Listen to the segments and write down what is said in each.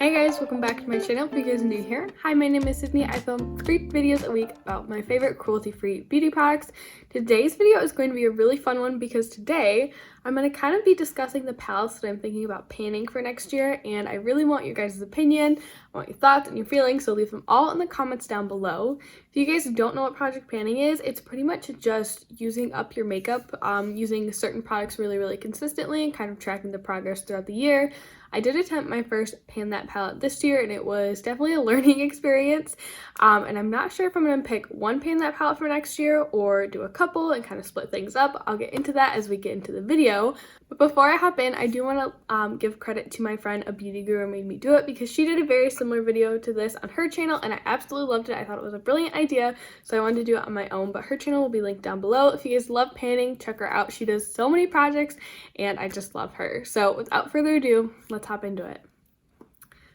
Hey guys, welcome back to my channel. If you guys are new here, hi, my name is Sydney. I film 3 videos a week about my favorite cruelty-free beauty products. Today's video is going to be a really fun one because today I'm going to kind of be discussing the palettes that I'm thinking about panning for next year, and I really want your guys' opinion. I want your thoughts and your feelings, so leave them all in the comments down below. If you guys don't know what project panning is, it's pretty much just using up your makeup, using certain products really consistently and kind of tracking the progress throughout the year. I did attempt my first Pan That palette this year, and it was definitely a learning experience. And I'm not sure if I'm going to pick one Pan That palette for next year or do a couple and kind of split things up. I'll get into that as we get into the video. But before I hop in, I do want to give credit to my friend, A Beauty Guru Made Me Do It, because she did a very similar video to this on her channel, and I absolutely loved it. I thought it was a brilliant idea, so I wanted to do it on my own, but her channel will be linked down below. If you guys love panning, check her out. She does so many projects, and I just love her. So without further ado, let's hop into it.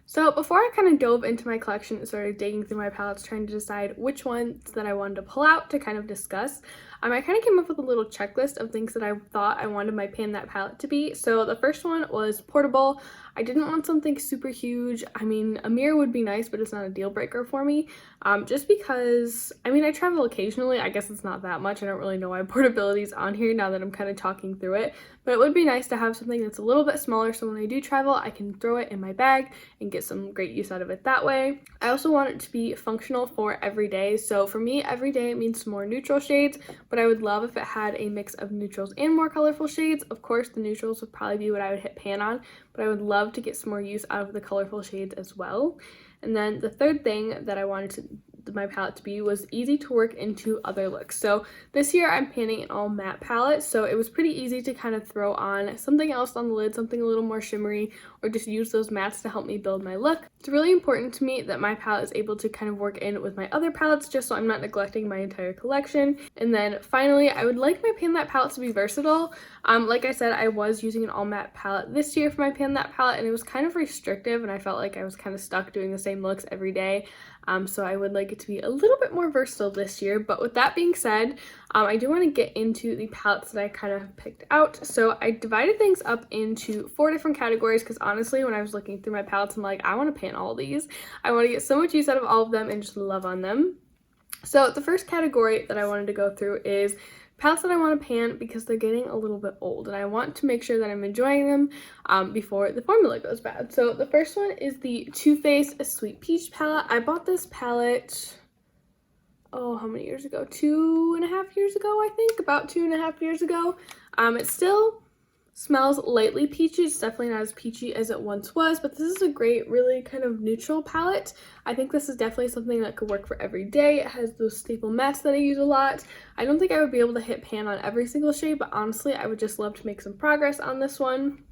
So before I kind of dove into my collection and started digging through my palettes trying to decide which ones that I wanted to pull out to kind of discuss, I kind of came up with a little checklist of things that I thought I wanted my Pan That palette to be. So the first one was portable. I didn't want something super huge. I mean, a mirror would be nice, but it's not a deal breaker for me. Just because, I mean, I travel occasionally. I guess it's not that much. I don't really know why portability is on here now that I'm kind of talking through it. But it would be nice to have something that's a little bit smaller, so when I do travel, I can throw it in my bag and get some great use out of it that way. I also want it to be functional for every day. So for me, every day it means more neutral shades, but I would love if it had a mix of neutrals and more colorful shades. Of course, the neutrals would probably be what I would hit pan on, but I would love to get some more use out of the colorful shades as well. And then the third thing that I wanted my palette to be was easy to work into other looks. So this year I'm panning an all matte palette, so it was pretty easy to kind of throw on something else on the lid, something a little more shimmery, or just use those mattes to help me build my look. It's really important to me that my palette is able to kind of work in with my other palettes, just so I'm not neglecting my entire collection. And then finally, I would like my Pan That palette to be versatile. Like I said, I was using an all matte palette this year for my Pan That palette, and it was kind of restrictive, and I felt like I was kind of stuck doing the same looks every day. So I would like it to be a little bit more versatile this year. But with that being said, I do want to get into the palettes that I kind of picked out. So I divided things up into 4 different categories because honestly, when I was looking through my palettes, I'm like, I want to pan all these. I want to get so much use out of all of them and just love on them. So the first category that I wanted to go through is palettes that I want to pan because they're getting a little bit old and I want to make sure that I'm enjoying them before the formula goes bad. So the first one is the Too Faced Sweet Peach palette. I bought this palette, oh, how many years ago? 2.5 years ago, I think. About 2.5 years ago. It still smells lightly peachy. It's definitely not as peachy as it once was, but this is a great, really kind of neutral palette. I think this is definitely something that could work for every day. It has those staple mattes that I use a lot. I don't think I would be able to hit pan on every single shade, but honestly, I would just love to make some progress on this one.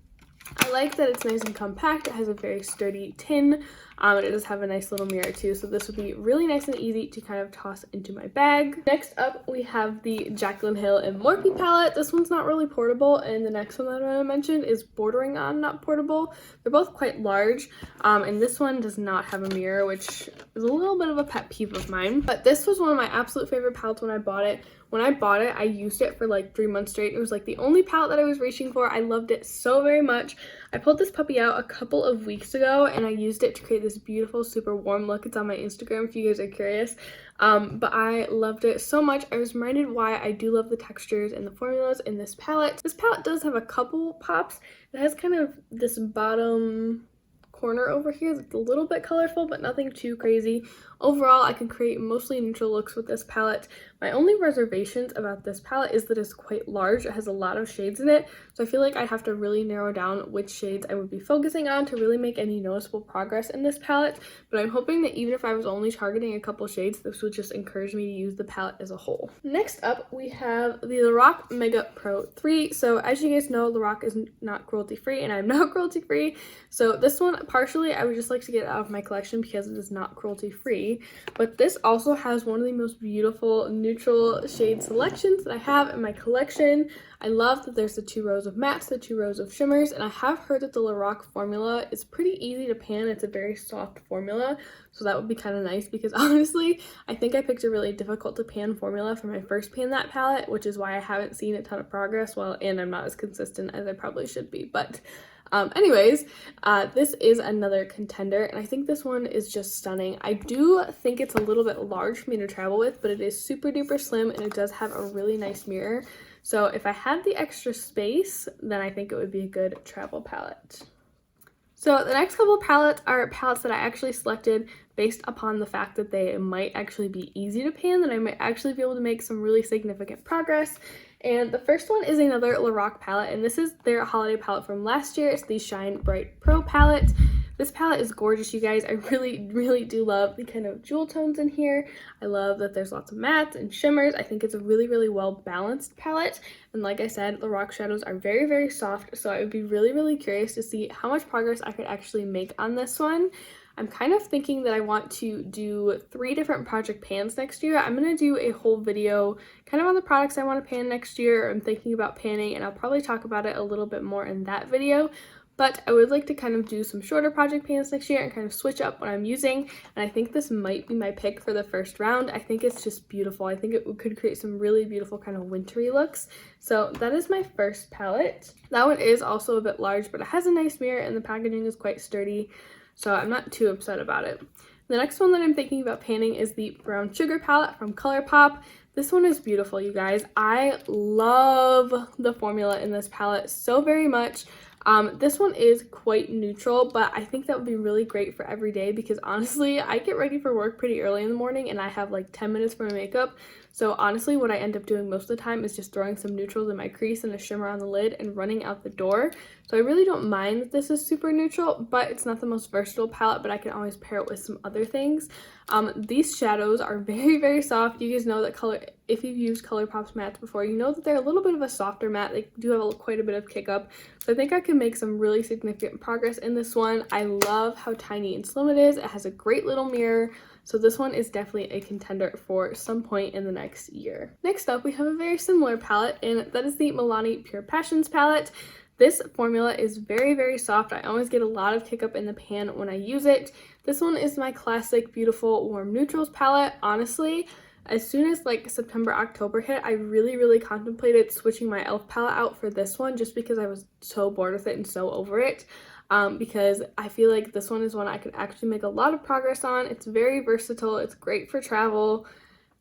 I like that it's nice and compact. It has a very sturdy tin, and it does have a nice little mirror too, so this would be really nice and easy to kind of toss into my bag. Next up, we have the Jaclyn Hill and Morphe palette. This one's not really portable, and the next one that I mentioned is bordering on not portable. They're both quite large, and this one does not have a mirror, which is a little bit of a pet peeve of mine. But this was one of my absolute favorite palettes when I bought it. When I bought it, I used it for like 3 months straight. It was like the only palette that I was reaching for. I loved it so very much. I pulled this puppy out a couple of weeks ago and I used it to create this beautiful, super warm look. It's on my Instagram if you guys are curious. But I loved it so much. I was reminded why I do love the textures and the formulas in this palette. This palette does have a couple pops. It has kind of this bottom corner over here that's a little bit colorful, but nothing too crazy. Overall, I can create mostly neutral looks with this palette. My only reservations about this palette is that it's quite large. It has a lot of shades in it, so I feel like I'd have to really narrow down which shades I would be focusing on to really make any noticeable progress in this palette. But I'm hoping that even if I was only targeting a couple shades, this would just encourage me to use the palette as a whole. Next up, we have the Lorac Mega Pro 3. So as you guys know, Lorac is not cruelty free, and I'm not cruelty free. So this one, partially, I would just like to get out of my collection because it is not cruelty free. But this also has one of the most beautiful neutral shade selections that I have in my collection. I love that there's the 2 rows of mattes, the 2 rows of shimmers, and I have heard that the Lorac formula is pretty easy to pan. It's a very soft formula, so that would be kind of nice because honestly, I think I picked a really difficult to pan formula for my first Pan That palette, which is why I haven't seen a ton of progress, and I'm not as consistent as I probably should be. But Anyways, this is another contender, and I think this one is just stunning. I do think it's a little bit large for me to travel with, but it is super duper slim, and it does have a really nice mirror. So if I had the extra space, then I think it would be a good travel palette. So the next couple of palettes are palettes that I actually selected based upon the fact that they might actually be easy to pan, that I might actually be able to make some really significant progress. And the first one is another Lorac palette, and this is their holiday palette from last year. It's the Shine Bright Pro palette. This palette is gorgeous, you guys. I really do love the kind of jewel tones in here. I love that there's lots of mattes and shimmers. I think it's a really well balanced palette. And like I said, Lorac shadows are very soft, so I would be really curious to see how much progress I could actually make on this one. I'm kind of thinking that I want to do 3 different project pans next year. I'm going to do a whole video kind of on the products I want to pan next year. I'm thinking about panning, and I'll probably talk about it a little bit more in that video. But I would like to kind of do some shorter project pans next year and kind of switch up what I'm using. And I think this might be my pick for the first round. I think it's just beautiful. I think it could create some really beautiful kind of wintry looks. So that is my first palette. That one is also a bit large, but it has a nice mirror and the packaging is quite sturdy. So I'm not too upset about it. The next one that I'm thinking about panning is the Brown Sugar palette from ColourPop. This one is beautiful, you guys. I love the formula in this palette so very much. This one is quite neutral, but I think that would be really great for every day because honestly, I get ready for work pretty early in the morning and I have like 10 minutes for my makeup. So honestly, what I end up doing most of the time is just throwing some neutrals in my crease and a shimmer on the lid and running out the door. So I really don't mind that this is super neutral, but it's not the most versatile palette, but I can always pair it with some other things. These shadows are very soft. You guys know that if you've used ColourPop's mattes before, you know that they're a little bit of a softer matte. They do have quite a bit of kick up. So I think I can make some really significant progress in this one. I love how tiny and slim it is. It has a great little mirror. So this one is definitely a contender for some point in the next year. Next up, we have a very similar palette, and that is the Milani Pure Passions palette. This formula is very soft. I always get a lot of kick up in the pan when I use it. This one is my classic beautiful warm neutrals palette. Honestly, as soon as like September, October hit, I really contemplated switching my e.l.f. palette out for this one just because I was so bored with it and so over it. Because I feel like this one is one I could actually make a lot of progress on. It's very versatile. It's great for travel.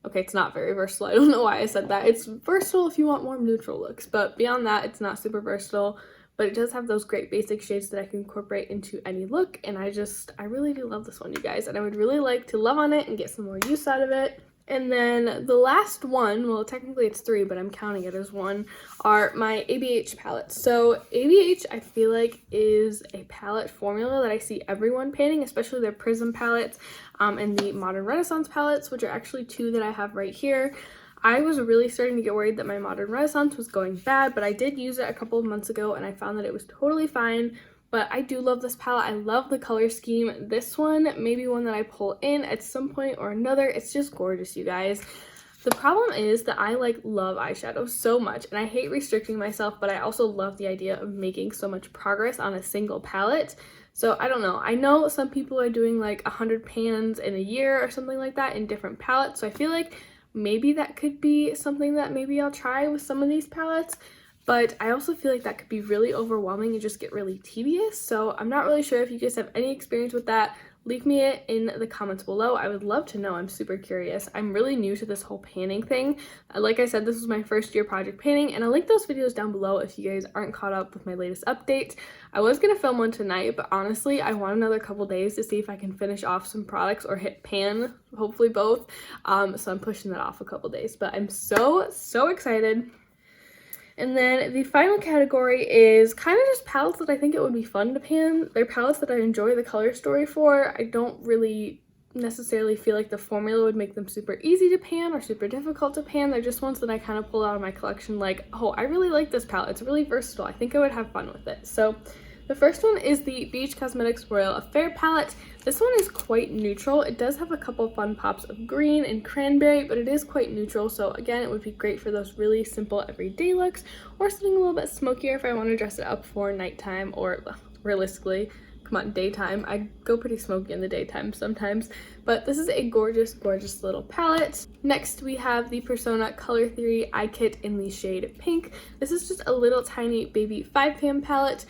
Okay, it's not very versatile. I don't know why I said that. It's versatile if you want more neutral looks, but beyond that, it's not super versatile. But it does have those great basic shades that I can incorporate into any look, and I really do love this one, you guys, and I would really like to love on it and get some more use out of it. And then the last one, well, technically it's 3, but I'm counting it as 1, are my ABH palettes. So ABH, I feel like, is a palette formula that I see everyone panning, especially their Prism palettes and the Modern Renaissance palettes, which are actually 2 that I have right here. I was really starting to get worried that my Modern Renaissance was going bad, but I did use it a couple of months ago and I found that it was totally fine. But I do love this palette. I love the color scheme. This one may be one that I pull in at some point or another. It's just gorgeous, you guys. The problem is that I love eyeshadow so much, and I hate restricting myself, but I also love the idea of making so much progress on a single palette. So I don't know. I know some people are doing like 100 pans in a year or something like that in different palettes. So I feel like maybe that could be something that maybe I'll try with some of these palettes. But I also feel like that could be really overwhelming and just get really tedious. So I'm not really sure if you guys have any experience with that. Leave me it in the comments below. I would love to know. I'm super curious. I'm really new to this whole panning thing. Like I said, this was my first year project panning, and I'll link those videos down below if you guys aren't caught up with my latest updates. I was going to film one tonight, but honestly, I want another couple days to see if I can finish off some products or hit pan, hopefully both. So I'm pushing that off a couple days, but I'm so excited. And then the final category is kind of just palettes that I think it would be fun to pan. They're palettes that I enjoy the color story for. I don't really necessarily feel like the formula would make them super easy to pan or super difficult to pan. They're just ones that I kind of pull out of my collection like, oh, I really like this palette. It's really versatile. I think I would have fun with it. So the first one is the Kaleido Cosmetics Royal Affair palette. This one is quite neutral. It does have a couple fun pops of green and cranberry, but it is quite neutral. So again, it would be great for those really simple everyday looks or something a little bit smokier if I want to dress it up for nighttime or realistically, come on, daytime. I go pretty smoky in the daytime sometimes, but this is a gorgeous little palette. Next, we have the Persona Color Theory Eye Kit in the shade Pink. This is just a little tiny baby 5 pan palette.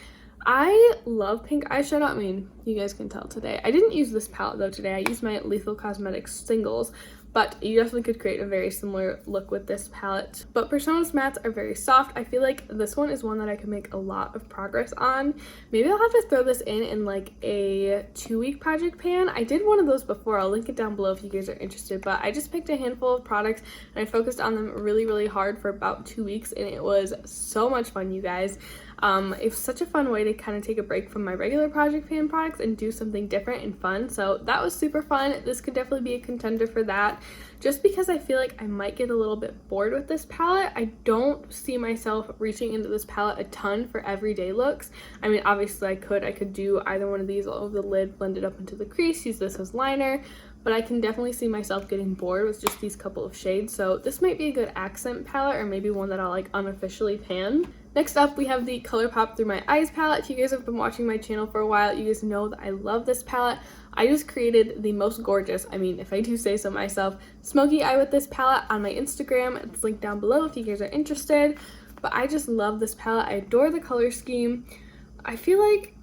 I love pink eyeshadow. I mean, you guys can tell today. I didn't use this palette though today. I used my Lethal Cosmetics singles, but you definitely could create a very similar look with this palette. But Persona's mattes are very soft. I feel like this one is one that I could make a lot of progress on. Maybe I'll have to throw this in like a 2-week project pan. I did one of those before. I'll link it down below if you guys are interested, but I just picked a handful of products and I focused on them really hard for about 2 weeks, and it was so much fun, you guys. It was such a fun way to kind of take a break from my regular project pan products and do something different and fun, so that was super fun. This could definitely be a contender for that, just because I feel like I might get a little bit bored with this palette. I don't see myself reaching into this palette a ton for everyday looks. I mean, obviously I could do either one of these all over the lid, blend it up into the crease, use this as liner, but I can definitely see myself getting bored with just these couple of shades, so this might be a good accent palette, or maybe one that I'll like unofficially pan. Next up, we have the ColourPop Through My Eyes palette. If you guys have been watching my channel for a while, you guys know that I love this palette. I just created the most gorgeous, I mean, if I do say so myself, smoky eye with this palette on my Instagram. It's linked down below if you guys are interested. But I just love this palette. I adore the color scheme. I feel like,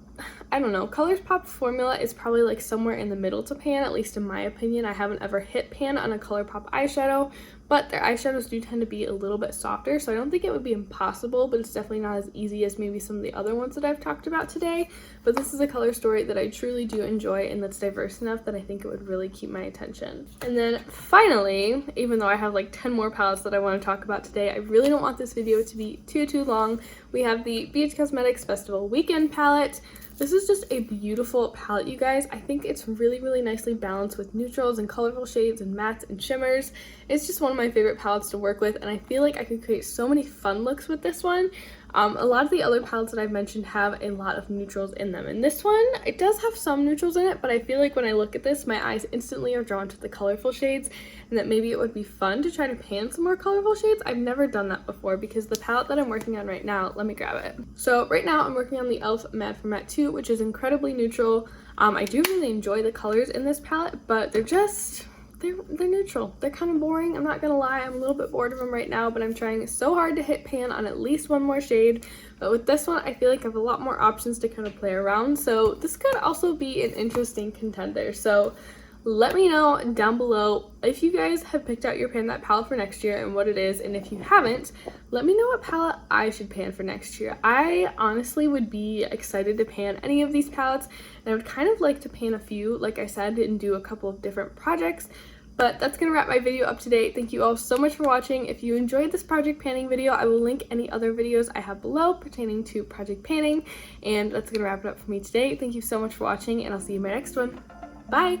I don't know, ColourPop formula is probably like somewhere in the middle to pan, at least in my opinion. I haven't ever hit pan on a ColourPop eyeshadow, but their eyeshadows do tend to be a little bit softer, so I don't think it would be impossible, but it's definitely not as easy as maybe some of the other ones that I've talked about today. But this is a color story that I truly do enjoy and that's diverse enough that I think it would really keep my attention. And then finally, even though I have like 10 more palettes that I want to talk about today, I really don't want this video to be too long. We have the BH Cosmetics Festival Weekend palette. This is just a beautiful palette, you guys. I think it's really nicely balanced with neutrals and colorful shades and mattes and shimmers. It's just one of my favorite palettes to work with, and I feel like I could create so many fun looks with this one. A lot of the other palettes that I've mentioned have a lot of neutrals in them, and this one, it does have some neutrals in it, but I feel like when I look at this, my eyes instantly are drawn to the colorful shades, and that maybe it would be fun to try to pan some more colorful shades. I've never done that before because the palette that I'm working on right now, let me grab it. So right now I'm working on the e.l.f. Mad for Matte 2, which is incredibly neutral. I do really enjoy the colors in this palette, but they're neutral. They're kind of boring. I'm not gonna lie, I'm a little bit bored of them right now, but I'm trying so hard to hit pan on at least one more shade. But with this one, I feel like I have a lot more options to kind of play around, so this could also be an interesting contender. So let me know down below if you guys have picked out your pan that palette for next year and what it is, and if you haven't, let me know what palette I should pan for next year. I honestly would be excited to pan any of these palettes, and I would kind of like to pan a few, like I said, and do a couple of different projects. But that's gonna wrap my video up today. Thank you all so much for watching. If you enjoyed this project panning video, I will link any other videos I have below pertaining to project panning, and that's gonna wrap it up for me today. Thank you so much for watching, and I'll see you in my next one. Bye!